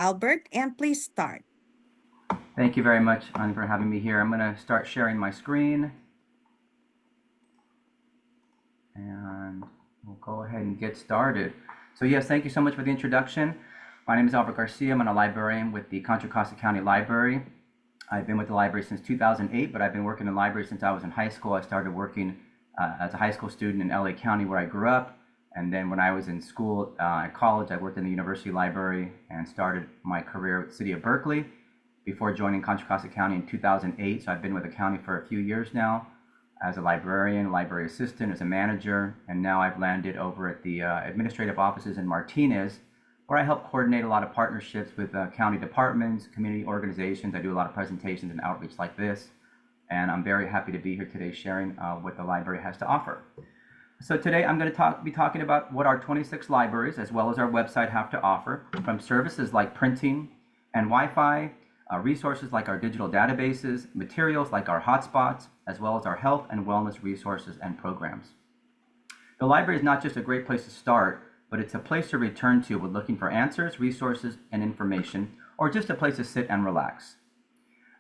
Albert, and please start. Thank you very much, Annie, for having me here. I'm going to start sharing my screen, and we'll go ahead and get started. So yes, thank you so much for the introduction. My name is Albert Garcia. I'm a librarian with the Contra Costa County Library. I've been with the library since 2008, but I've been working in the library since I was in high school. I started working as a high school student in LA County, where I grew up. And then when I was in school at college, I worked in the university library and started my career with the city of Berkeley before joining Contra Costa County in 2008. So I've been with the county for a few years now as a librarian, library assistant, as a manager, and now I've landed over at the administrative offices in Martinez, where I help coordinate a lot of partnerships with county departments, community organizations. I do a lot of presentations and outreach like this, and I'm very happy to be here today sharing what the library has to offer. So today I'm going to be talking about what our 26 libraries, as well as our website, have to offer, from services like printing and Wi-Fi, resources like our digital databases, materials like our hotspots, as well as our health and wellness resources and programs. The library is not just a great place to start, but it's a place to return to when looking for answers, resources, and information, or just a place to sit and relax.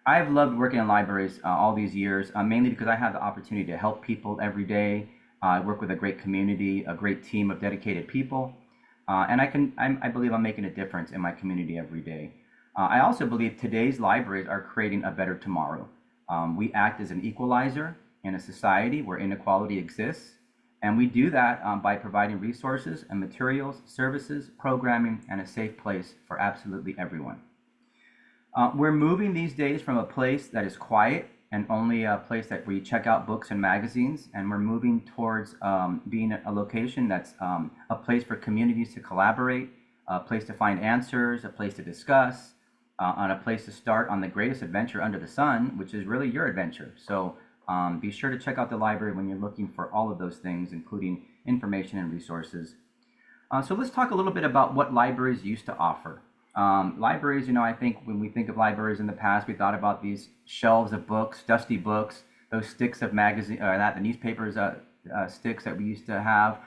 I've loved working in libraries all these years, mainly because I have the opportunity to help people every day. I work with a great community, a great team of dedicated people, and I believe I'm making a difference in my community every day. I also believe today's libraries are creating a better tomorrow. We act as an equalizer in a society where inequality exists, and we do that by providing resources and materials, services, programming, and a safe place for absolutely everyone. We're moving these days from a place that is quiet and only a place that we check out books and magazines, and we're moving towards being a location that's a place for communities to collaborate, a place to find answers, a place to discuss, on a place to start on the greatest adventure under the sun, which is really your adventure. So be sure to check out the library when you're looking for all of those things, including information and resources. So let's talk a little bit about what libraries used to offer. Libraries, I think when we think of libraries in the past, we thought about these shelves of books, dusty books, those sticks of magazine, or the newspapers sticks that we used to have.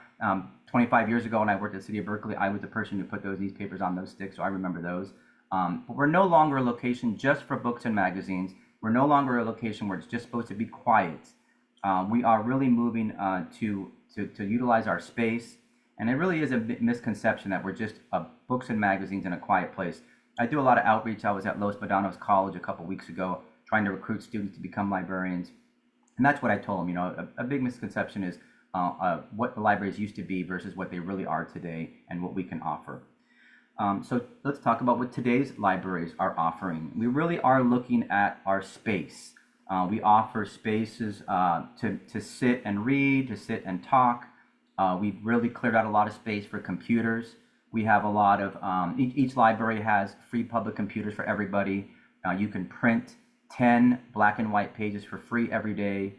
25 years ago when I worked at the city of Berkeley, I was the person who put those newspapers on those sticks, so I remember those. But we're no longer a location just for books and magazines. We're no longer a location where it's just supposed to be quiet. We are really moving to utilize our space. And it really is a misconception that we're just books and magazines in a quiet place. I do a lot of outreach. I was at Los Medanos College a couple weeks ago trying to recruit students to become librarians. And that's what I told them. A big misconception is what the libraries used to be versus what they really are today and what we can offer. So let's talk about what today's libraries are offering. We really are looking at our space. We offer spaces to sit and read, to sit and talk. We've really cleared out a lot of space for computers. We have a lot of, each library has free public computers for everybody. You can print 10 black and white pages for free every day.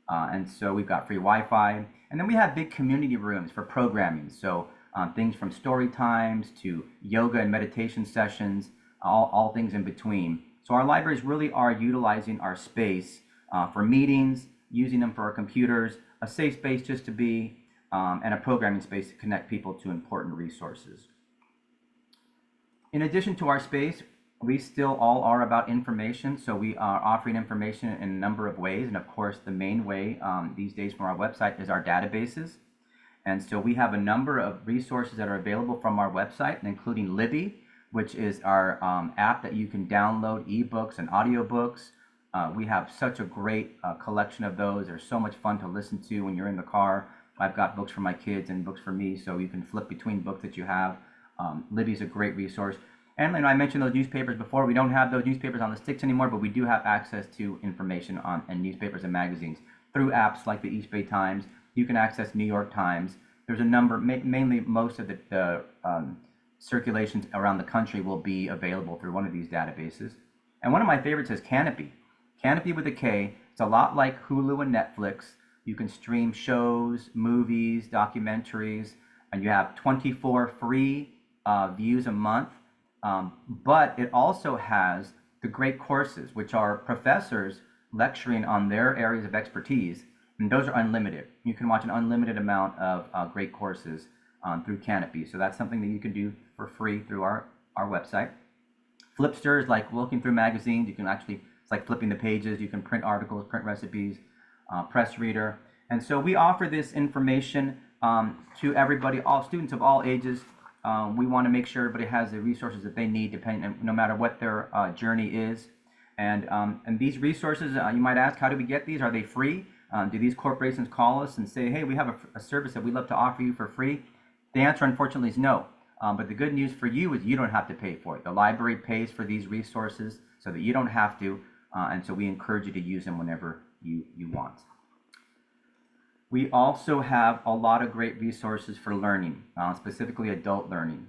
And so we've got free Wi-Fi. And then we have big community rooms for programming. So things from story times to yoga and meditation sessions, all things in between. So our libraries really are utilizing our space for meetings, using them for our computers, a safe space just to be, and a programming space to connect people to important resources. In addition to our space, we still all are about information. So we are offering information in a number of ways. And of course, the main way these days from our website is our databases. And so we have a number of resources that are available from our website, including Libby, which is our app that you can download ebooks and audiobooks. We have such a great collection of those. They're so much fun to listen to when you're in the car. I've got books for my kids and books for me, so you can flip between books that you have. Libby's a great resource. And I mentioned those newspapers before. We don't have those newspapers on the sticks anymore, but we do have access to information on and newspapers and magazines through apps like the East Bay Times. You can access New York Times. There's a number, mainly most of the circulations around the country will be available through one of these databases. And one of my favorites is Canopy. Canopy with a K. It's a lot like Hulu and Netflix. You can stream shows, movies, documentaries, and you have 24 free views a month. But it also has the great courses, which are professors lecturing on their areas of expertise, and those are unlimited. You can watch an unlimited amount of great courses through Canopy. So that's something that you can do for free through our website. Flipster is like looking through magazines. You can actually, it's like flipping the pages. You can print articles, print recipes, press reader. And so we offer this information to everybody, all students of all ages. We want to make sure everybody has the resources that they need, depending, no matter what their journey is. And these resources, you might ask, how do we get these? Are they free? Do these corporations call us and say, hey, we have a service that we'd love to offer you for free? The answer, unfortunately, is no. But the good news for you is you don't have to pay for it. The library pays for these resources so that you don't have to, and so we encourage you to use them whenever you want. We also have a lot of great resources for learning, specifically adult learning.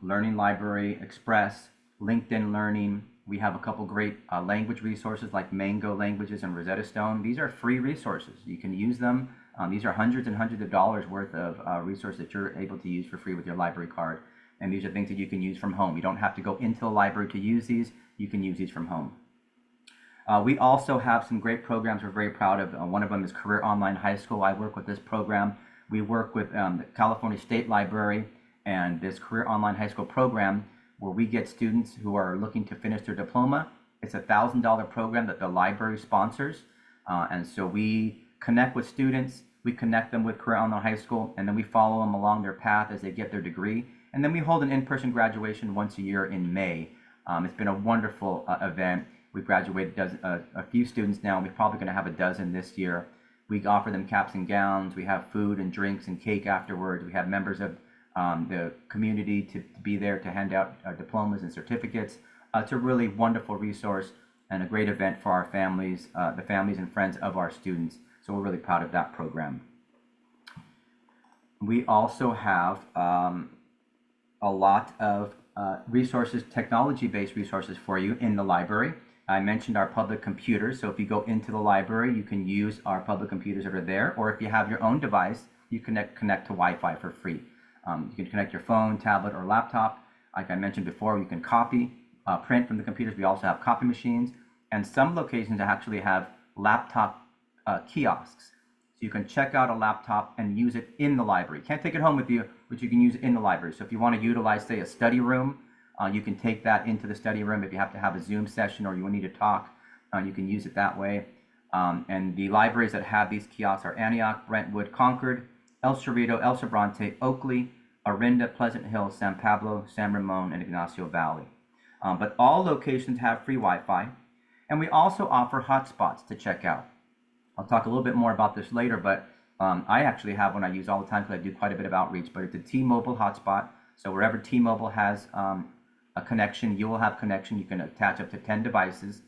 Learning Library Express, LinkedIn Learning. We have a couple great language resources like Mango Languages and Rosetta Stone. These are free resources. You can use them. These are hundreds and hundreds of dollars worth of resources that you're able to use for free with your library card. And these are things that you can use from home. You don't have to go into the library to use these. You can use these from home. We also have some great programs we're very proud of. One of them is Career Online High School. I work with this program. We work with the California State Library and this Career Online High School program where we get students who are looking to finish their diploma. It's a $1,000 program that the library sponsors. And so we connect with students, we connect them with Career Online High School, and then we follow them along their path as they get their degree. And then we hold an in-person graduation once a year in May. It's been a wonderful event. We've graduated a few students now. We're probably going to have a dozen this year. We offer them caps and gowns. We have food and drinks and cake afterwards. We have members of the community to be there to hand out diplomas and certificates. It's a really wonderful resource and a great event for our families, the families and friends of our students. So we're really proud of that program. We also have a lot of resources, technology-based resources for you in the library. I mentioned our public computers. So if you go into the library, you can use our public computers that are there. Or if you have your own device, you connect to Wi-Fi for free. You can connect your phone, tablet, or laptop. Like I mentioned before, you can copy, print from the computers. We also have copy machines. And some locations actually have laptop kiosks. So you can check out a laptop and use it in the library. You can't take it home with you, but you can use it in the library. So if you want to utilize, say, a study room, you can take that into the study room. If you have to have a Zoom session or you need to talk, you can use it that way. And the libraries that have these kiosks are Antioch, Brentwood, Concord, El Cerrito, El Sobrante, Oakley, Orinda, Pleasant Hill, San Pablo, San Ramon, and Ignacio Valley. But all locations have free Wi-Fi. And we also offer hotspots to check out. I'll talk a little bit more about this later, but I actually have one I use all the time because I do quite a bit of outreach, but it's a T-Mobile hotspot. So wherever T-Mobile has a connection, you will have connection. You can attach up to 10 devices.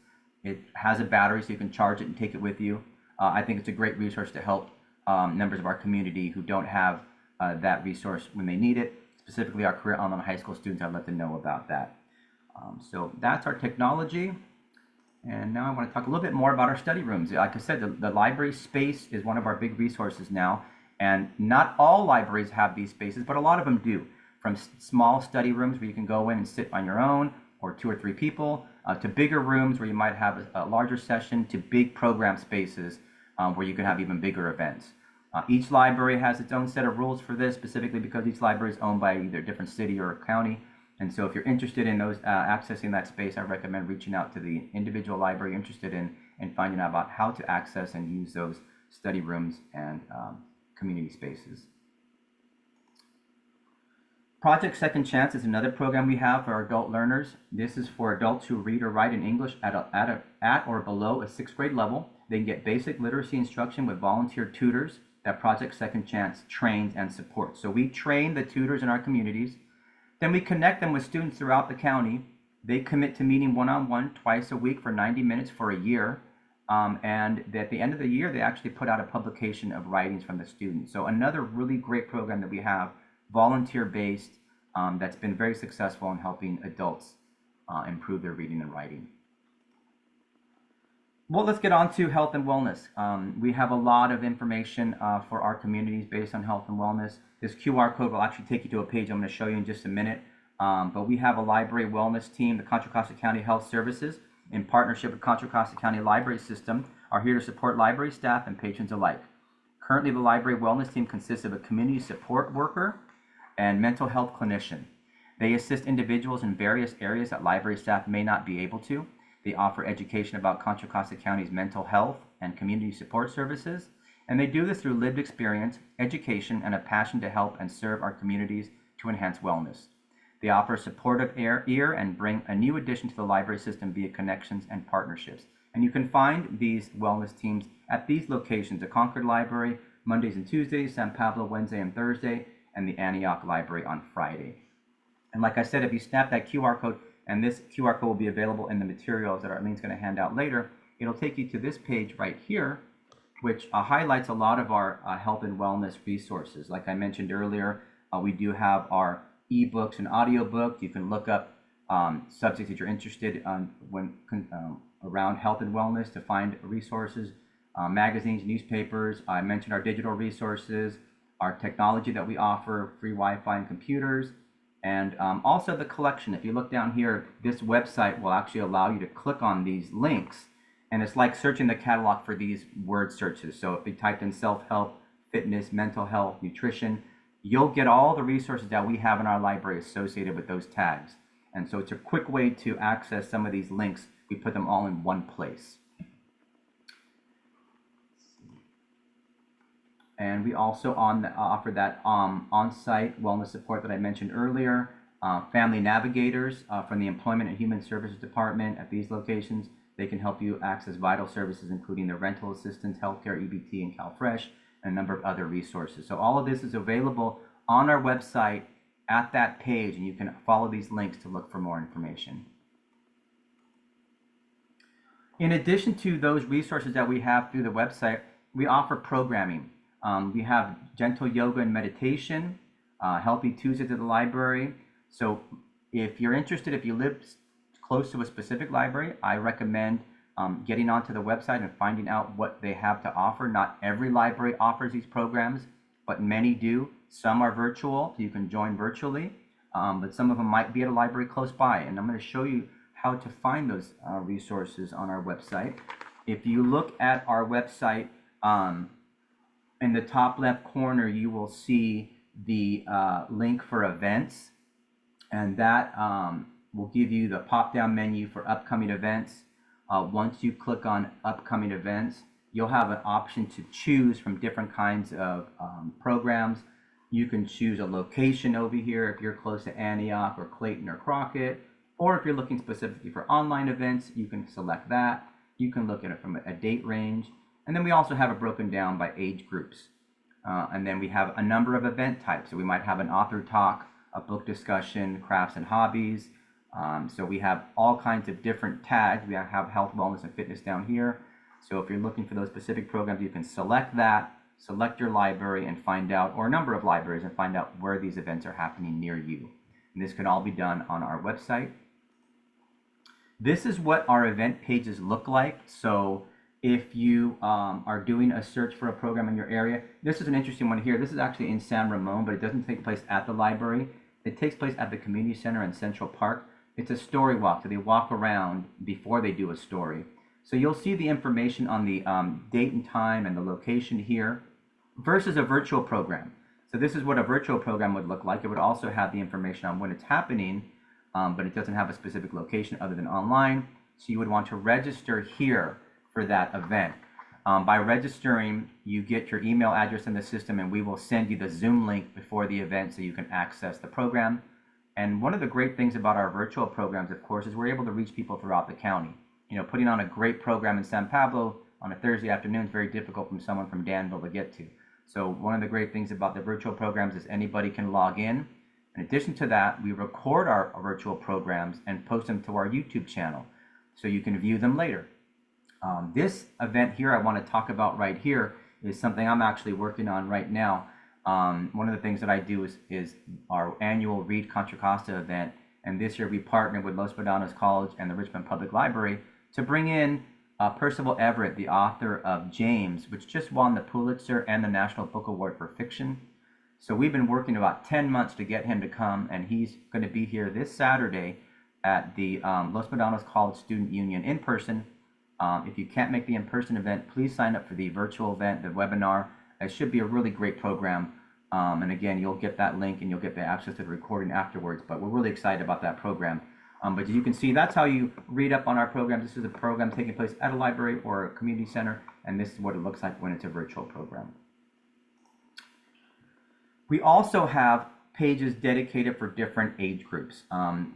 It has a battery, so you can charge it and take it with you. I think it's a great resource to help members of our community who don't have that resource when they need it. Specifically, our Career Online High School students, I'd let them know about that. So that's our technology. And now I want to talk a little bit more about our study rooms. Like I said, the library space is one of our big resources now. And not all libraries have these spaces, but a lot of them do. From small study rooms where you can go in and sit on your own, or 2 or 3 people, to bigger rooms where you might have a larger session, to big program spaces where you can have even bigger events. Each library has its own set of rules for this, specifically because each library is owned by either a different city or a county. And so if you're interested in those accessing that space, I recommend reaching out to the individual library you're interested in and finding out about how to access and use those study rooms and community spaces. Project Second Chance is another program we have for our adult learners. This is for adults who read or write in English at or below a 6th grade level. They can get basic literacy instruction with volunteer tutors that Project Second Chance trains and supports. So we train the tutors in our communities. Then we connect them with students throughout the county. They commit to meeting one-on-one twice a week for 90 minutes for a year. And at the end of the year, they actually put out a publication of writings from the students. So another really great program that we have, volunteer-based, that's been very successful in helping adults improve their reading and writing. Well, let's get on to health and wellness. We have a lot of information for our communities based on health and wellness. This QR code will actually take you to a page I'm going to show you in just a minute. But we have a library wellness team. The Contra Costa County Health Services, in partnership with Contra Costa County Library System, are here to support library staff and patrons alike. Currently, the library wellness team consists of a community support worker and mental health clinician. They assist individuals in various areas that library staff may not be able to. They offer education about Contra Costa County's mental health and community support services. And they do this through lived experience, education, and a passion to help and serve our communities to enhance wellness. They offer a supportive ear and bring a new addition to the library system via connections and partnerships. And you can find these wellness teams at these locations: the Concord Library, Mondays and Tuesdays, San Pablo, Wednesday and Thursday, and the Antioch Library on Friday. And like I said, if you snap that QR code, and this QR code will be available in the materials that Arlene's going to hand out later, it'll take you to this page right here, which highlights a lot of our health and wellness resources. Like I mentioned earlier, we do have our ebooks and audiobooks. You can look up subjects that you're interested in around health and wellness to find resources, magazines, newspapers. I mentioned our digital resources, our technology that we offer, free Wi-Fi and computers, and also the collection. If you look down here, this website will actually allow you to click on these links, and it's like searching the catalog for these word searches. So if you typed in self-help, fitness, mental health, nutrition, you'll get all the resources that we have in our library associated with those tags. And so it's a quick way to access some of these links. We put them all in one place. And we also offer that on-site wellness support that I mentioned earlier. Family navigators from the Employment and Human Services Department at these locations. They can help you access vital services, including the rental assistance, healthcare, EBT, and CalFresh, and a number of other resources. So all of this is available on our website at that page, and you can follow these links to look for more information. In addition to those resources that we have through the website, we offer programming. We have gentle yoga and meditation, Healthy Tuesdays at the library. So if you're interested, if you live close to a specific library, I recommend getting onto the website and finding out what they have to offer. Not every library offers these programs, but many do. Some are virtual, so you can join virtually, but some of them might be at a library close by. And I'm going to show you how to find those resources on our website. If you look at our website, in the top left corner, you will see the link for events, and that will give you the pop-down menu for upcoming events. Once you click on upcoming events, you'll have an option to choose from different kinds of programs. You can choose a location over here if you're close to Antioch or Clayton or Crockett, or if you're looking specifically for online events, you can select that. You can look at it from a date range. And then we also have it broken down by age groups. And then we have a number of event types. So we might have an author talk, a book discussion, crafts and hobbies. So we have all kinds of different tags. We have health, wellness, and fitness down here. So if you're looking for those specific programs, you can select that, select your library and find out, or a number of libraries, and find out where these events are happening near you. And this can all be done on our website. This is what our event pages look like. So if you are doing a search for a program in your area, this is an interesting one here. This is actually in San Ramon, but it doesn't take place at the library. It takes place at the community center in Central Park. It's a story walk, so they walk around before they do a story. So you'll see the information on the date and time and the location here versus a virtual program. So this is what a virtual program would look like. It would also have the information on when it's happening, but it doesn't have a specific location other than online. So you would want to register here for that event. By registering, you get your email address in the system, and we will send you the Zoom link before the event so you can access the program. And one of the great things about our virtual programs, of course, is we're able to reach people throughout the county. You know, putting on a great program in San Pablo on a Thursday afternoon is very difficult for someone from Danville to get to. So one of the great things about the virtual programs is anybody can log in. In addition to that, we record our virtual programs and post them to our YouTube channel so you can view them later. This event here I want to talk about right here is something I'm actually working on right now. One of the things that I do is our annual Read Contra Costa event, and this year we partnered with Los Medanos College and the Richmond Public Library to bring in Percival Everett, the author of James, which just won the Pulitzer and the National Book Award for Fiction. So we've been working about 10 months to get him to come, and he's going to be here this Saturday at the Los Medanos College Student Union in person. If you can't make the in-person event, please sign up for the virtual event, the webinar. It should be a really great program. And again, you'll get that link and you'll get the access to the recording afterwards. But we're really excited about that program. But as you can see, that's how you read up on our program. This is a program taking place at a library or a community center, and this is what it looks like when it's a virtual program. We also have pages dedicated for different age groups.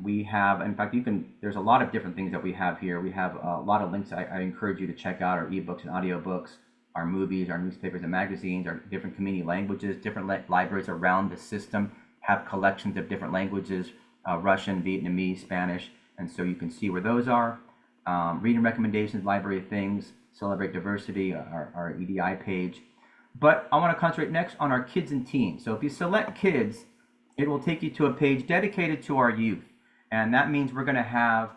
We have, in fact, there's a lot of different things that we have here. We have a lot of links I encourage you to check out: our ebooks and audiobooks, our movies, our newspapers and magazines, our different community languages. Different libraries around the system have collections of different languages, Russian, Vietnamese, Spanish, and so you can see where those are. Reading recommendations, library of things, celebrate diversity, our EDI page. But I want to concentrate next on our kids and teens. So if you select kids, it will take you to a page dedicated to our youth. And that means we're going to have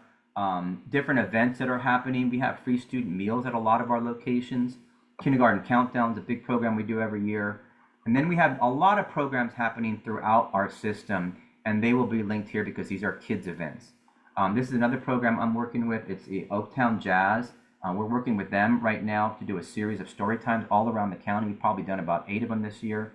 different events that are happening. We have free student meals at a lot of our locations. Kindergarten Countdown is a big program we do every year. And then we have a lot of programs happening throughout our system, and they will be linked here because these are kids events. This is another program I'm working with. It's the Oaktown Jazz. We're working with them right now to do a series of story times all around the county. We've probably done about 8 of them this year.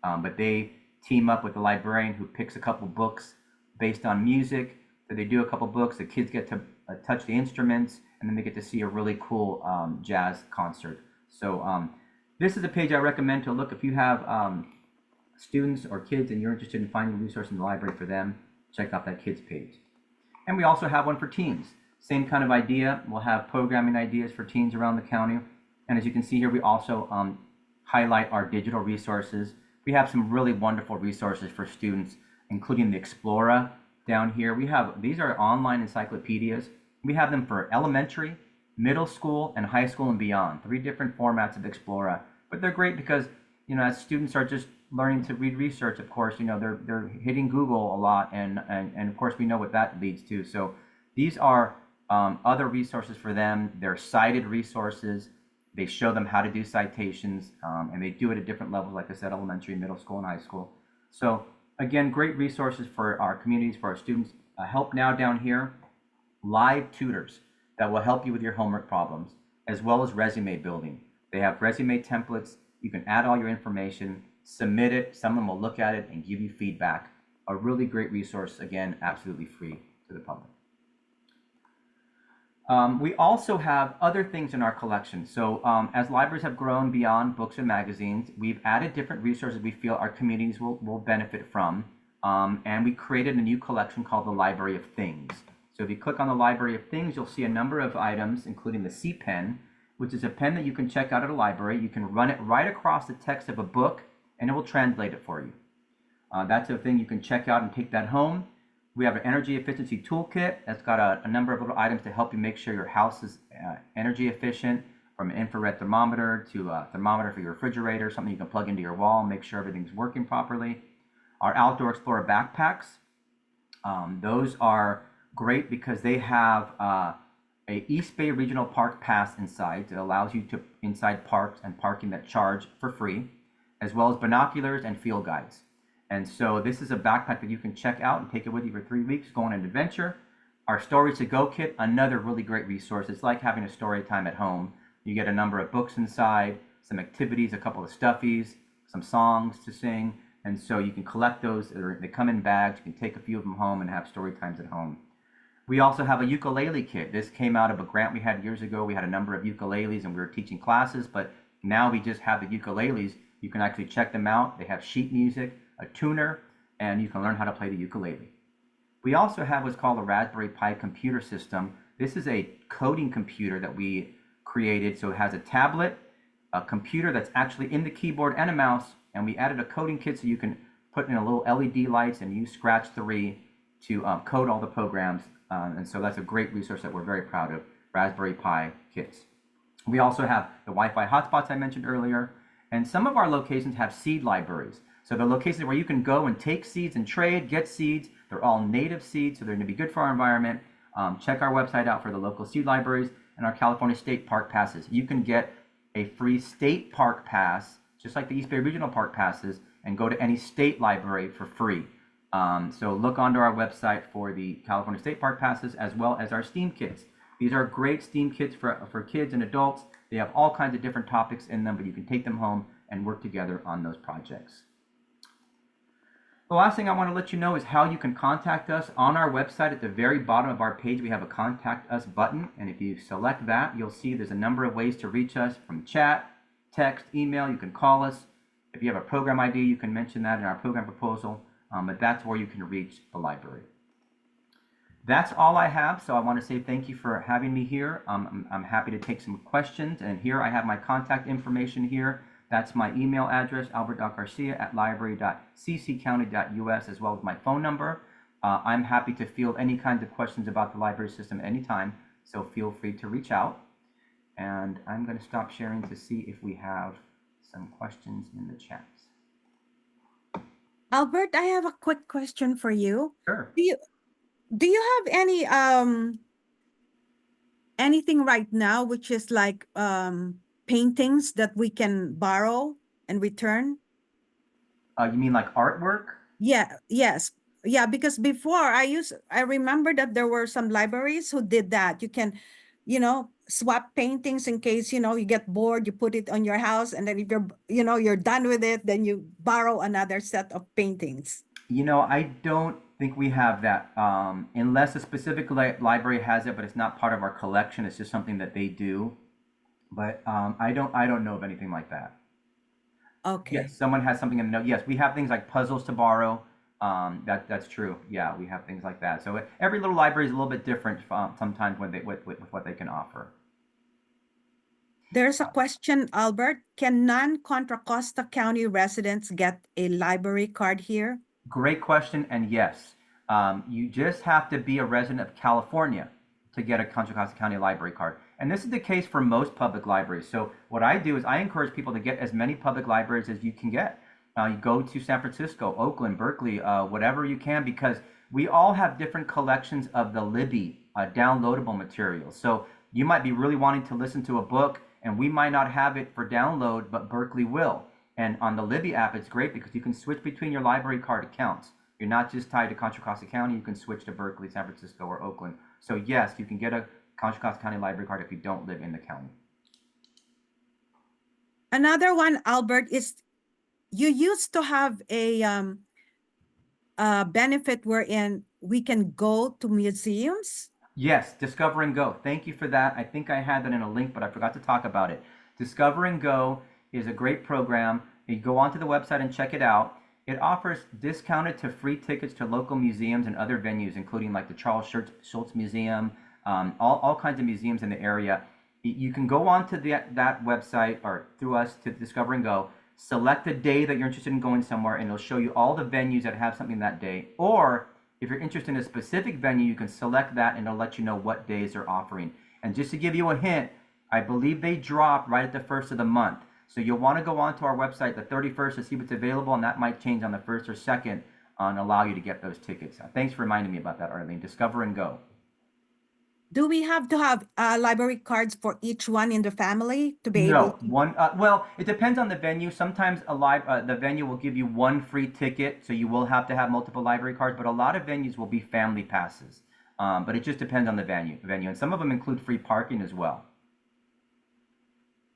But they team up with the librarian who picks a couple books based on music. So they do a couple books. The kids get to touch the instruments, and then they get to see a really cool jazz concert. So this is a page I recommend to look if you have students or kids and you're interested in finding a resource in the library for them. Check out that kids page. And we also have one for teens. Same kind of idea. We'll have programming ideas for teens around the county. And as you can see here, we also highlight our digital resources. We have some really wonderful resources for students, including the Explora down here. These are online encyclopedias. We have them for elementary, middle school, and high school and beyond. 3 different formats of Explora. But they're great because, as students are just learning to read research, of course, they're hitting Google a lot, and of course we know what that leads to. So these are other resources for them. They're cited resources. They show them how to do citations, and they do it at different levels, like I said, elementary, middle school, and high school. So again, great resources for our communities, for our students. Help Now down here, live tutors that will help you with your homework problems, as well as resume building. They have resume templates. You can add all your information, submit it. Someone will look at it and give you feedback. A really great resource, again, absolutely free to the public. We also have other things in our collection. So as libraries have grown beyond books and magazines, we've added different resources we feel our communities will benefit from. And we created a new collection called the Library of Things. So if you click on the Library of Things, you'll see a number of items, including the C Pen, which is a pen that you can check out at a library. You can run it right across the text of a book, and it will translate it for you. That's a thing you can check out and take that home. We have an energy efficiency toolkit that's got a number of little items to help you make sure your house is energy efficient, from an infrared thermometer to a thermometer for your refrigerator, something you can plug into your wall and make sure everything's working properly. Our Outdoor Explorer backpacks, those are great because they have a East Bay Regional Park pass inside that allows you to inside parks and parking that charge for free, as well as binoculars and field guides. And so this is a backpack that you can check out and take it with you for 3 weeks, go on an adventure. Our Stories to Go kit, another really great resource. It's like having a story time at home. You get a number of books inside, some activities, a couple of stuffies, some songs to sing. And so you can collect those. They come in bags. You can take a few of them home and have story times at home. We also have a ukulele kit. This came out of a grant we had years ago. We had a number of ukuleles and we were teaching classes, but now we just have the ukuleles. You can actually check them out. They have sheet music, a tuner, and you can learn how to play the ukulele. We also have what's called a Raspberry Pi computer system. This is a coding computer that we created. So it has a tablet, a computer that's actually in the keyboard, and a mouse, and we added a coding kit so you can put in a little LED lights and use Scratch 3 to code all the programs. And so that's a great resource that we're very proud of, Raspberry Pi kits. We also have the Wi-Fi hotspots I mentioned earlier, and some of our locations have seed libraries. So the locations where you can go and take seeds and trade, get seeds. They're all native seeds, so they're going to be good for our environment. Check our website out for the local seed libraries and our California State Park passes. You can get a free state park pass, just like the East Bay Regional Park passes, and go to any state library for free. So look onto our website for the California State Park passes, as well as our STEAM kits. These are great STEAM kits for kids and adults. They have all kinds of different topics in them, but you can take them home and work together on those projects. The last thing I want to let you know is how you can contact us. On our website, at the very bottom of our page, we have a contact us button. And if you select that, you'll see there's a number of ways to reach us, from chat, text, email. You can call us. If you have a program ID, you can mention that in our program proposal. But that's where you can reach the library. That's all I have. So I want to say thank you for having me here. I'm happy to take some questions. And here I have my contact information here. That's my email address, albert.garcia@library.cccounty.us, as well as my phone number. I'm happy to field any kinds of questions about the library system anytime, so feel free to reach out. And I'm going to stop sharing to see if we have some questions in the chats. Albert, I have a quick question for you. Sure. Do you do you have anything right now which is like paintings that we can borrow and return? You mean like artwork? Yeah, yes. Yeah, because before I remember that there were some libraries who did that. You can, swap paintings in case, you get bored, you put it on your house, and then if you're done with it, then you borrow another set of paintings. I don't think we have that, unless a specific library has it, but it's not part of our collection. It's just something that they do. But I don't know of anything like that. Yes, Okay. someone has something in the note. Yes, we have things like puzzles to borrow. That's true. Yeah, we have things like that. So every little library is a little bit different, sometimes when with what they can offer. There's a question, Albert. Can non-Contra Costa County residents get a library card here? Great question, and yes, you just have to be a resident of California to get a Contra Costa County library card. And this is the case for most public libraries. So what I do is I encourage people to get as many public libraries as you can get. You go to San Francisco, Oakland, Berkeley, whatever you can, because we all have different collections of the Libby downloadable materials. So you might be really wanting to listen to a book, and we might not have it for download, but Berkeley will. And on the Libby app, it's great because you can switch between your library card accounts. You're not just tied to Contra Costa County. You can switch to Berkeley, San Francisco, or Oakland. So yes, you can get a Contra Costa County library card if you don't live in the county. Another one, Albert, is you used to have a benefit wherein we can go to museums. Yes, Discover and Go. Thank you for that. I think I had that in a link, but I forgot to talk about it. Discover and Go is a great program. You go onto the website and check it out. It offers discounted to free tickets to local museums and other venues, including like the Charles Schultz Museum, all kinds of museums in the area. You can go onto that website or through us to Discover and Go, select a day that you're interested in going somewhere, and it'll show you all the venues that have something that day. Or if you're interested in a specific venue, you can select that and it'll let you know what days they're offering. And just to give you a hint, I believe they drop right at the first of the month. So you'll want to go onto our website the 31st to see what's available, and that might change on the 1st or 2nd and allow you to get those tickets. Thanks for reminding me about that, Arlene. Discover and Go. Do we have to have library cards for each one in the family to be able No, to? one. Well, it depends on the venue. Sometimes the venue will give you one free ticket, so you will have to have multiple library cards. But a lot of venues will be family passes. But it just depends on the venue, and some of them include free parking as well.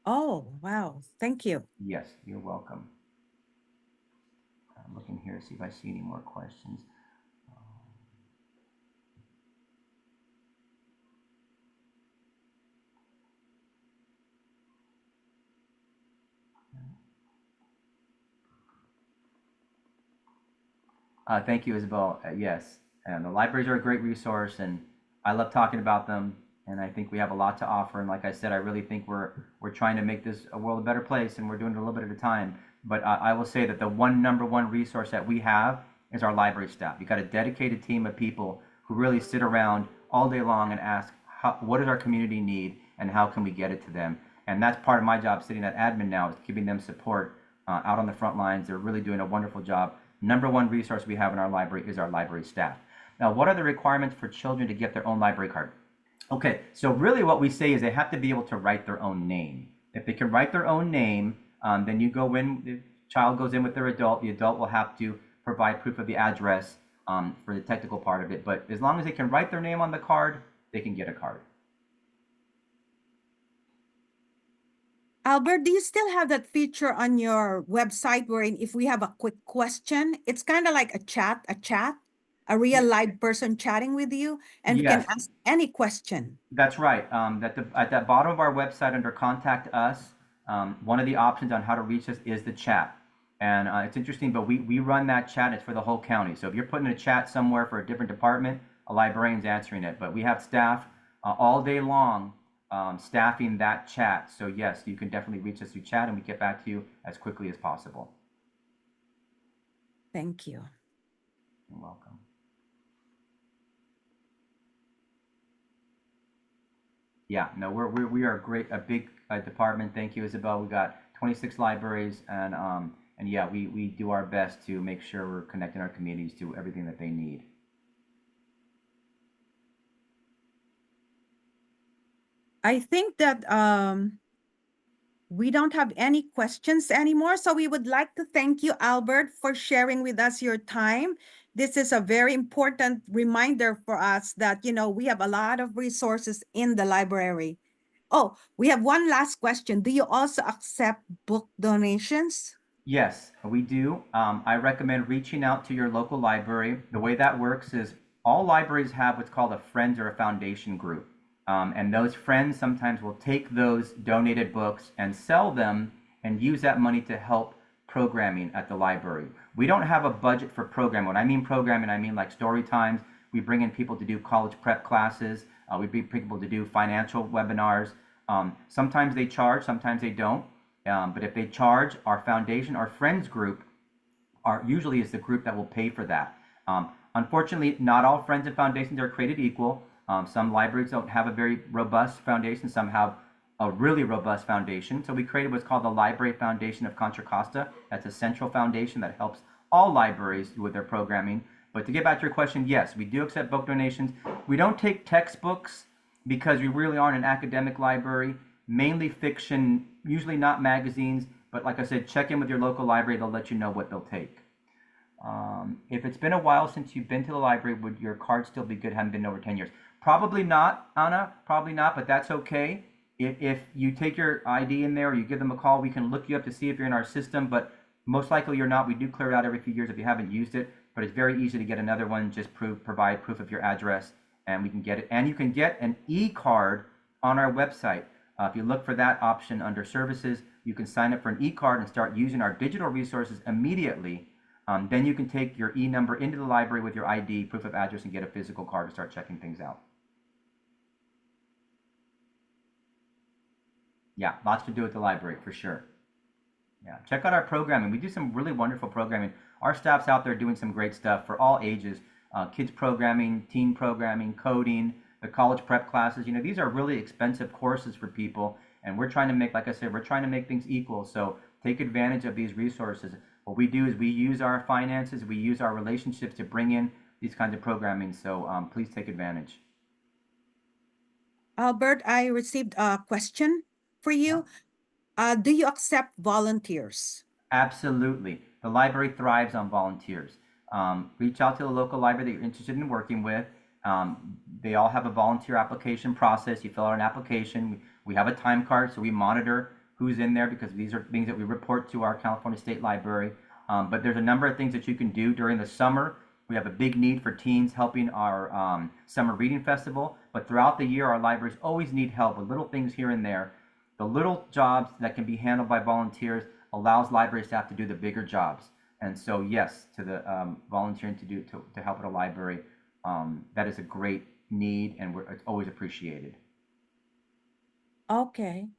Oh, wow. Thank you. Yes, you're welcome. I'm looking here to see if I see any more questions. Thank you, Isabel. Yes, and the libraries are a great resource, and I love talking about them. And I think we have a lot to offer. And like I said, I really think we're trying to make this a world a better place, and we're doing it a little bit at a time. But I will say that the number one resource that we have is our library staff. You've got a dedicated team of people who really sit around all day long and ask, what does our community need, and how can we get it to them? And that's part of my job sitting at admin now, is giving them support out on the front lines. They're really doing a wonderful job. Number one resource we have in our library is our library staff. Now, what are the requirements for children to get their own library card? Okay, so really what we say is they have to be able to write their own name. If they can write their own name, then you go in, the child goes in with their adult. The adult will have to provide proof of the address for the technical part of it. But as long as they can write their name on the card, they can get a card. Albert, do you still have that feature on your website wherein if we have a quick question, it's kind of like a real live person chatting with you, and we can Yes, ask any question. that's right. At the bottom of our website under Contact Us, one of the options on how to reach us is the chat. And it's interesting, but we run that chat. It's for the whole county. So if you're putting a chat somewhere for a different department, a librarian's answering it. But we have staff all day long staffing that chat. So yes, you can definitely reach us through chat, and we get back to you as quickly as possible. Thank you. You're welcome. Yeah, no, we are a big department. Thank you, Isabel. We got 26 libraries, and yeah, we do our best to make sure we're connecting our communities to everything that they need. I think that we don't have any questions anymore. So we would like to thank you, Albert, for sharing with us your time. This is a very important reminder for us that, we have a lot of resources in the library. Oh, we have one last question. Do you also accept book donations? Yes, we do. I recommend reaching out to your local library. The way that works is all libraries have what's called a friends or a foundation group. And those friends sometimes will take those donated books and sell them and use that money to help programming at the library. We don't have a budget for programming. When I mean programming, I mean like story times. We bring in people to do college prep classes. We bring people to do financial webinars. Sometimes they charge, sometimes they don't. But if they charge, our foundation, our friends group, are usually is the group that will pay for that. Unfortunately, not all friends and foundations are created equal. Some libraries don't have a very robust foundation. Some have a really robust foundation. So we created what's called the Library Foundation of Contra Costa. That's a central foundation that helps all libraries with their programming. But to get back to your question, yes, we do accept book donations. We don't take textbooks because we really aren't an academic library, mainly fiction, usually not magazines. But like I said, check in with your local library. They'll let you know what they'll take. If it's been a while since you've been to the library, would your card still be good? Haven't been over 10 years. Probably not, Anna. Probably not, but that's okay. If you take your ID in there or you give them a call, we can look you up to see if you're in our system, but most likely you're not. We do clear it out every few years if you haven't used it, but it's very easy to get another one. Just provide proof of your address and we can get it. And you can get an e-card on our website. If you look for that option under services, you can sign up for an e-card and start using our digital resources immediately. Then you can take your e-number into the library with your ID, proof of address, and get a physical card to start checking things out. Yeah, lots to do at the library for sure. Yeah, check out our programming. We do some really wonderful programming. Our staff's out there doing some great stuff for all ages. Kids programming, teen programming, coding, the college prep classes. These are really expensive courses for people, and we're trying to make, like I said, we're trying to make things equal. So take advantage of these resources. What we do is we use our finances, we use our relationships to bring in these kinds of programming. So please take advantage. Albert, I received a question for Yeah. you. Do you accept volunteers? Absolutely. The library thrives on volunteers. Reach out to the local library that you're interested in working with. They all have a volunteer application process. You fill out an application. We have a time card, so we monitor who's in there because these are things that we report to our California State Library. But there's a number of things that you can do during the summer. We have a big need for teens helping our summer reading festival. But throughout the year, our libraries always need help with little things here and there. The little jobs that can be handled by volunteers allows library staff to do the bigger jobs. And so, yes, to the volunteering to help at a library, that is a great need, and it's always appreciated. Okay.